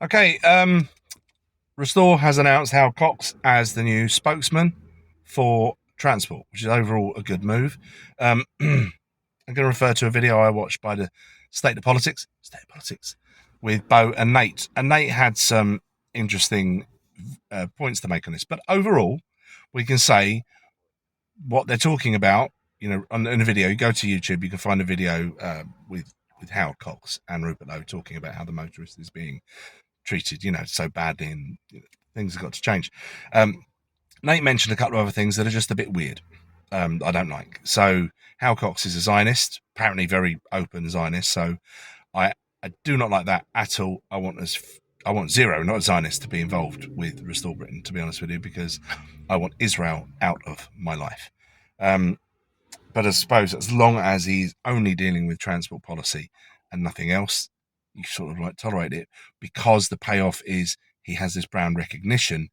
Okay, Restore has announced Hal Cox as the new spokesman for transport, which is overall a good move. I'm going to refer to a video I watched by the State of Politics, with Bo and Nate. And Nate had some interesting points to make on this. But overall, we can say what they're talking about. In a video, you go to YouTube, you can find a video with Howard Cox and Rupert Lowe talking about how the motorist is being treated, so badly, and things have got to change. Nate mentioned a couple of other things that are just a bit weird. I don't like. So Hal Cox is a Zionist, apparently very open Zionist. So I do not like that at all. I want zero, not a Zionist, to be involved with Restore Britain, to be honest with you, because I want Israel out of my life. But I suppose as long as he's only dealing with transport policy and nothing else, you sort of like tolerate it, because the payoff is he has this brand recognition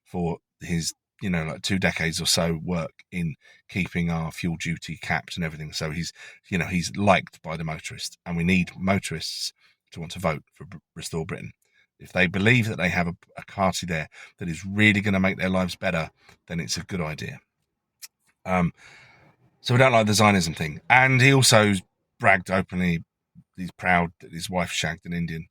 for his, like 2 decades or so work in keeping our fuel duty capped and everything. So he's liked by the motorists, and we need motorists to want to vote for Restore Britain. If they believe that they have a party there that is really going to make their lives better, then it's a good idea. So we don't like the Zionism thing. And he also bragged openly, he's proud that his wife shagged an Indian.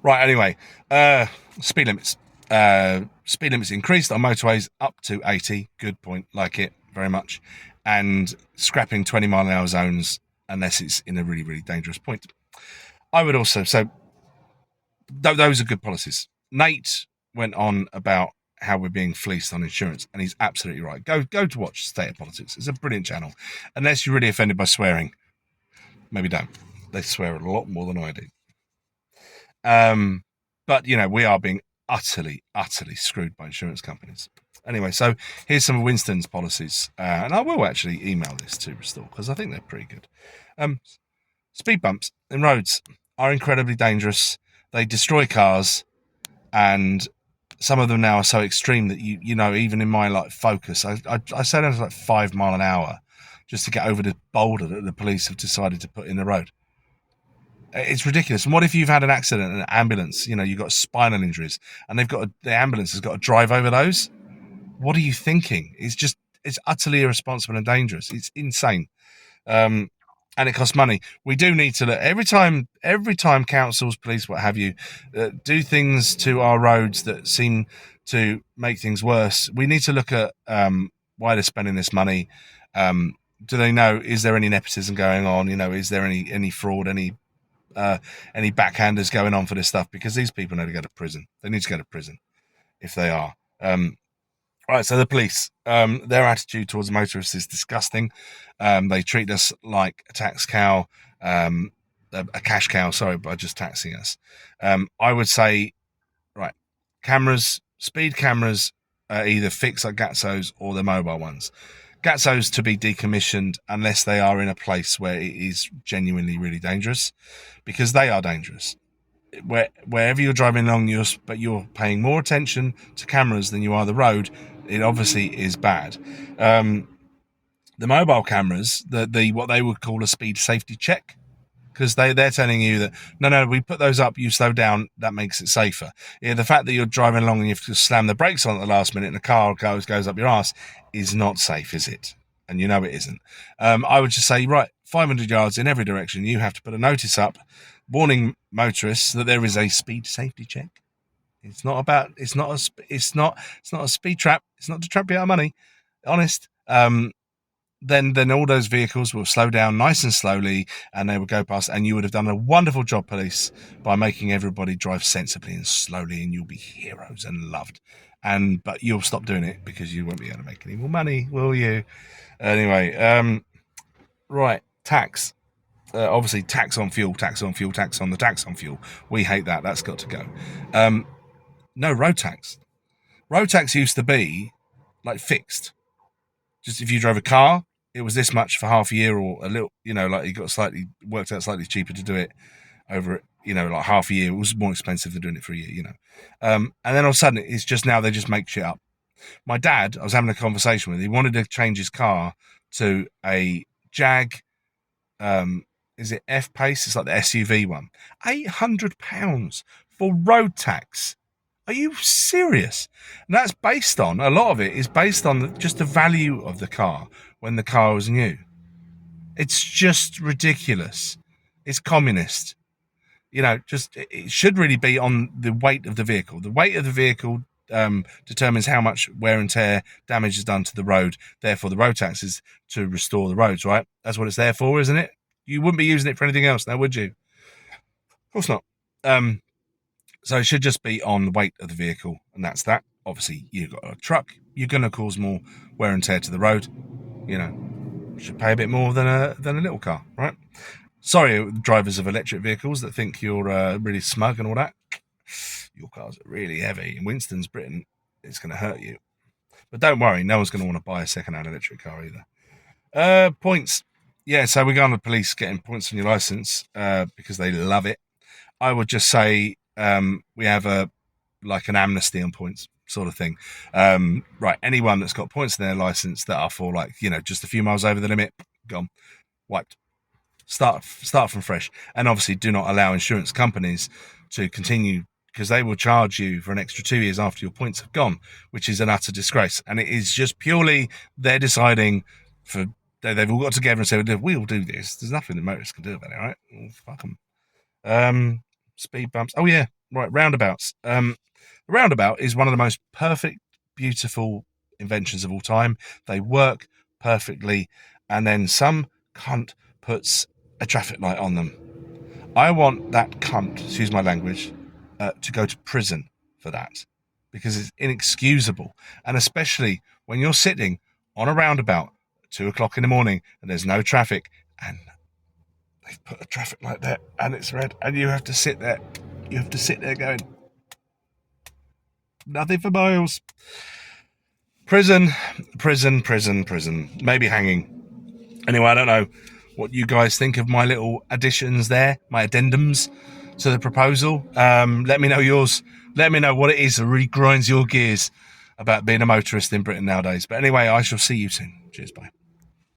Right, anyway, speed limits. Speed limits increased on motorways up to 80. Good point, like it very much. And scrapping 20-mile-an-hour zones unless it's in a really, really dangerous point. I would also, so those are good policies. Nate went on about how we're being fleeced on insurance, and he's absolutely right. Go to watch State of Politics. It's a brilliant channel. Unless you're really offended by swearing, maybe don't. They swear a lot more than I do. But we are being utterly, utterly screwed by insurance companies. Anyway, so here's some of Winston's policies, and I will actually email this to Restore because I think they're pretty good. Speed bumps in roads are incredibly dangerous. They destroy cars, and some of them now are so extreme that even in my Focus, I set it like 5 mile an hour just to get over the boulder that the police have decided to put in the road. It's ridiculous. And what if you've had an accident and an ambulance, you've got spinal injuries, and the ambulance has got to drive over those? What are you thinking? It's utterly irresponsible and dangerous. It's insane. And it costs money. We do need to look every time councils, police, what have you, do things to our roads that seem to make things worse. We need to look at why they're spending this money. Do they know? Is there any nepotism going on? Is there any fraud? Any backhanders going on for this stuff? Because these people need to go to prison. They need to go to prison if they are. Right, so the police, their attitude towards motorists is disgusting. They treat us like a tax cow, a cash cow, sorry, by just taxing us. I would say, right, speed cameras are either fixed like Gatsos or the mobile ones. Gatsos to be decommissioned unless they are in a place where it is genuinely really dangerous, because they are dangerous. Wherever you're driving along, you're paying more attention to cameras than you are the road, it obviously is bad. The mobile cameras, the what they would call a speed safety check, because they're telling you that no, we put those up, you slow down, that makes it safer. Yeah, the fact that you're driving along and you have to slam the brakes on at the last minute and the car goes up your ass is not safe, is it? And it isn't. I would just say, right, 500 yards in every direction, you have to put a notice up warning motorists that there is a speed safety check. It's not a speed trap. It's not to trap you out of money. Honest. Then all those vehicles will slow down nice and slowly, and they will go past, and you would have done a wonderful job, police, by making everybody drive sensibly and slowly, and you'll be heroes and loved. But you'll stop doing it because you won't be able to make any more money, will you? Anyway, right, tax. Obviously, tax on fuel, tax on fuel, tax on the tax on fuel. We hate that. That's got to go. No, road tax. Road tax used to be like fixed. Just if you drove a car, it was this much for half a year, or a little, like it worked out slightly cheaper to do it over, like half a year. It was more expensive than doing it for a year, and then all of a sudden, it's just now they just make shit up. My dad, I was having a conversation with, he wanted to change his car to a Jag, is it F-Pace? It's like the SUV one. £800 for road tax. Are you serious? And that's based on, a lot of it is based on just the value of the car when the car was new. It's just ridiculous. It's communist. Just it should really be on the weight of the vehicle. The weight of the vehicle determines how much wear and tear damage is done to the road. Therefore, the road tax is to restore the roads, right? That's what it's there for, isn't it? You wouldn't be using it for anything else now, would you? Of course not. So it should just be on the weight of the vehicle, and that's that. Obviously, you've got a truck, you're going to cause more wear and tear to the road. You should pay a bit more than a little car, right? Sorry, drivers of electric vehicles that think you're really smug and all that. Your cars are really heavy. In Winston's Britain, it's going to hurt you. But don't worry, no one's going to want to buy a second-hand electric car either. Points. Yeah, so we're going to the police getting points on your license because they love it. I would just say we have an amnesty on points sort of thing. Right, anyone that's got points in their license that are for just a few miles over the limit, gone, wiped. Start from fresh, and obviously do not allow insurance companies to continue, because they will charge you for an extra 2 years after your points have gone, which is an utter disgrace. And it is just purely they're deciding they've all got together and said, we'll do this. There's nothing the motorists can do about it, right? Well, fuck them. Speed bumps. Oh yeah, right. Roundabouts. The roundabout is one of the most perfect, beautiful inventions of all time. They work perfectly, and then some cunt puts a traffic light on them. I want that cunt, excuse my language, to go to prison for that, because it's inexcusable. And especially when you're sitting on a roundabout at 2:00 in the morning and there's no traffic, and they've put a traffic light there and it's red, and you have to sit there. You have to sit there going, nothing for miles. Prison. Maybe hanging. Anyway, I don't know what you guys think of my little additions there, my addendums to the proposal. Let me know yours. Let me know what it is that really grinds your gears about being a motorist in Britain nowadays. But anyway, I shall see you soon. Cheers, bye.